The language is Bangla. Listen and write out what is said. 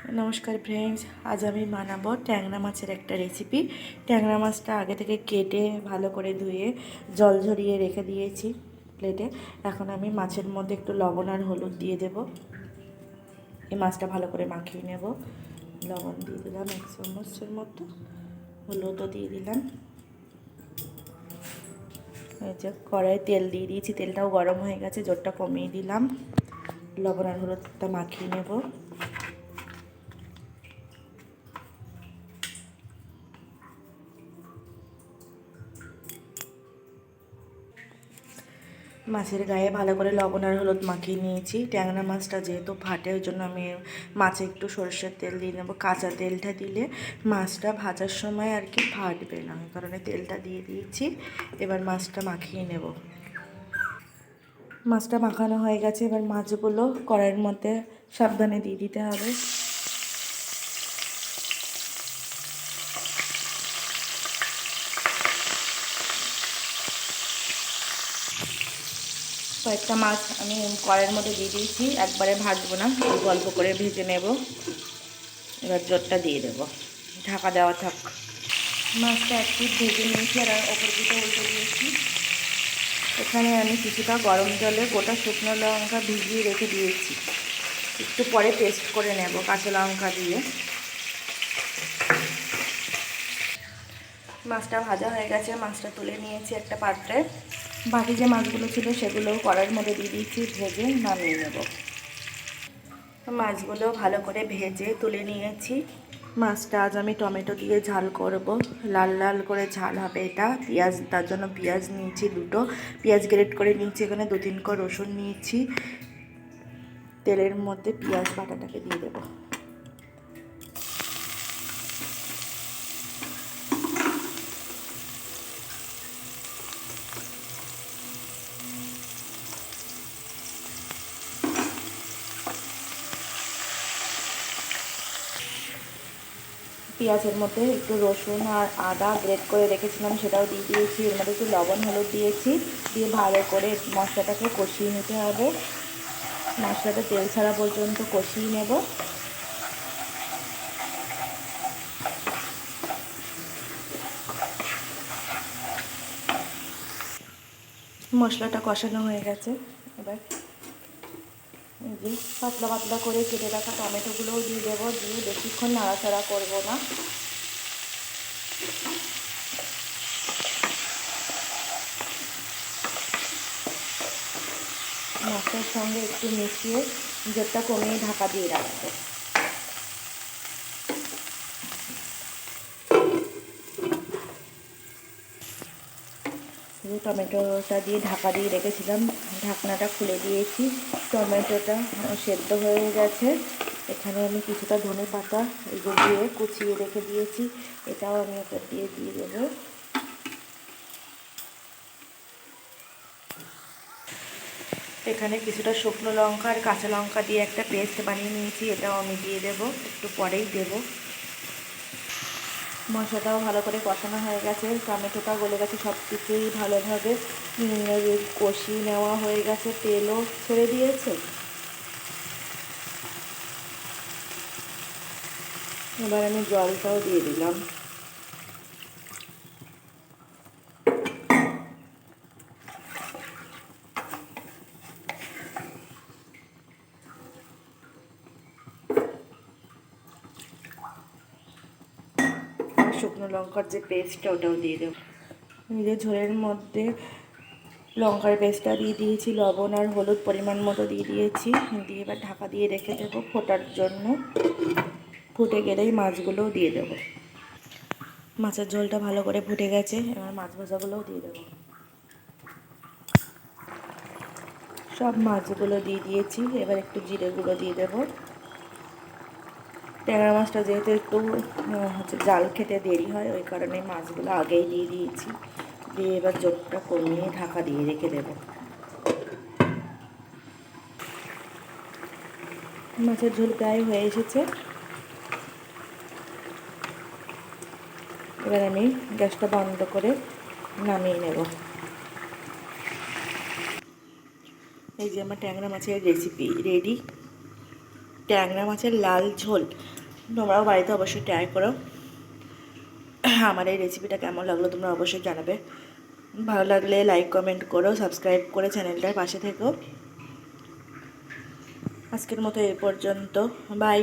নমস্কার ফ্রেন্ডস, আজ আমি বানাবো ট্যাংরা মাছের একটা রেসিপি। ট্যাংরা মাছটা আগে থেকে কেটে ভালো করে ধুয়ে জল ঝরিয়ে রেখে দিয়েছি প্লেটে। এখন আমি মাছের মধ্যে একটু লবণ আর হলুদ দিয়ে দেব। এই মাছটা ভালো করে মাখিয়ে নেব। লবণ দিয়ে দিলাম 1 চামচের মতো, হলুদও দিয়ে দিলাম। এই যে কড়াই তেল দিয়ে দিয়েছি, তেলটাও গরম হয়ে গেছে, জোরটা কমিয়ে দিলাম। লবণ আর হলুদটা মাখিয়ে নেব। মাছের গায়ে ভালো করে লবণ আর হলুদ মাখিয়ে নিয়েছি। ট্যাংরা মাছটা যেহেতু ফাটে, ওই জন্য আমি মাছে একটু সরষের তেল দিয়ে নেবো। কাঁচা তেলটা দিলে মাছটা ভাজার সময় আর কি ফাটবে না, এই কারণে তেলটা দিয়ে দিয়েছি। এবার মাছটা মাখিয়ে নেব। মাছটা মাখানো হয়ে গেছে, এবার মাছগুলো কড়াইয়ের মধ্যে সাবধানে দিয়ে দিতে হবে। কয়েকটা মাছ আমি কড়াইয়ের মধ্যে দিয়ে দিয়েছি, একবারে ভাজবো না, অল্প করে ভেজে নেব। এবার জোরটা দিয়ে দেবো, ঢাকা দেওয়া থাক। মাছটা একটু ভেজে নিয়েছি আর ওপর দিকে উল্টে দিয়েছি। এখানে আমি কিছুটা গরম জলে গোটা শুকনো লঙ্কা ভিজিয়ে রেখে দিয়েছি, একটু পরে পেস্ট করে নেব কাঁচা লঙ্কা দিয়ে। মাছটা ভাজা হয়ে গেছে, মাছটা তুলে নিয়েছি একটা পাত্রে। বাকি যে মাছগুলো ছিল সেগুলোও কড়াইয়ের মধ্যে দিয়ে দিয়েছি, ভেজে নামিয়ে নেব। মাছগুলো ভালো করে ভেজে তুলে নিয়েছি। মাছটা আজ আমি টমেটো দিয়ে ঝাল করব, লাল লাল করে ঝাল হবে এটা। পেঁয়াজ, তার জন্য পেঁয়াজ নিয়েছি দুটো, পেঁয়াজ গ্রেট করে নিয়েছি। এখানে 2-3 কোয়া রসুন নিয়েছি। তেলের মধ্যে পেঁয়াজ বাটাটাকে দিয়ে দেবো। পেঁয়াজের মধ্যে একটু রসুন আর আদা গ্রেট করে রেখেছিলাম, সেটাও দিয়ে দিয়েছি। এর মধ্যে একটু লবণ হলুদ দিয়েছি, দিয়ে ভালো করে মশলাটাকে কষিয়ে নিতে হবে। মশলাটা তেল ছাড়া পর্যন্ত কষিয়ে নেব। মশলাটা কষানো হয়ে গেছে। এবার এই যে পাতলা পাতলা করে কেটে রাখা টমেটোগুলোও দিয়ে দেবো, দিয়ে বেশিক্ষণ নাড়াচাড়া করবো না। মশলার সঙ্গে একটু মিশিয়ে জোরটা কমিয়ে ঢাকা দিয়ে রাখবো। টমেটোটা দিয়ে ঢাকা দিয়ে রেখেছিলাম, ঢাকনাটা খুলে দিয়েছি। টমেটোটা সেদ্ধ হয়ে গেছে। এখানে আমি কিছুটা ধনে পাতা দিয়ে কুচিয়ে রেখে দিয়েছি, এটাও আমি ওপর দিয়ে দেবো। এখানে কিছুটা শুকনো লঙ্কা আর কাঁচা লঙ্কা দিয়ে একটা পেস্ট বানিয়ে নিয়েছি, এটাও আমি দিয়ে দেবো, একটু পরেই দেবো। মশলাটাও ভালো করে কষানো হয়ে গেছে, টমেটোটা গলে গেছে, সব কিছুই ভালোভাবে কষিয়ে নেওয়া হয়ে গেছে, তেলও ছেড়ে দিয়েছে। এবার আমি জলটাও দিয়ে দিলাম। শুকনো লঙ্কার যে পেস্টটা ওটাও দিয়ে দেবো। নিজের ঝোলের মধ্যে লঙ্কার পেস্টটা দিয়ে দিয়েছি, লবণ আর হলুদ পরিমাণ মতো দিয়ে দিয়েছি, দিয়ে এবার ঢাকা দিয়ে রেখে দেবো ফোটার জন্য। ফুটে গেলেই মাছগুলোও দিয়ে দেবো। মাছের ঝোলটা ভালো করে ফুটে গেছে, এবার মাছ ভাজাগুলোও দিয়ে দেবো। সব মাছগুলো দিয়ে দিয়েছি, এবার একটু জিরে গুঁড়ো দিয়ে দেবো। ট্যাংরা মাছটা যেহেতু একটু জাল খেতে দেরি হয়, ওই কারণে মাছগুলো আগেই দিয়ে দিয়েছি। দিয়ে এবার জোরটা কমিয়ে ঢাকা দিয়ে রেখে দেবো। মাছের ঝোল প্রায় হয়ে এসেছে। এবার আমি গ্যাসটা বন্ধ করে নামিয়ে নেব। এই যে আমার ট্যাংরা মাছের রেসিপি রেডি। ট্যাংরা মাছের লাল ঝোল। তোমরাও বাড়িতে অবশ্যই ট্রাই করো। আমার এই রেসিপিটা কেমন লাগলো তোমরা অবশ্যই জানাবে। ভালো লাগলে লাইক কমেন্ট করো, সাবস্ক্রাইব করে চ্যানেলটার পাশে থেকো। আজকের মতো এই পর্যন্ত, বাই।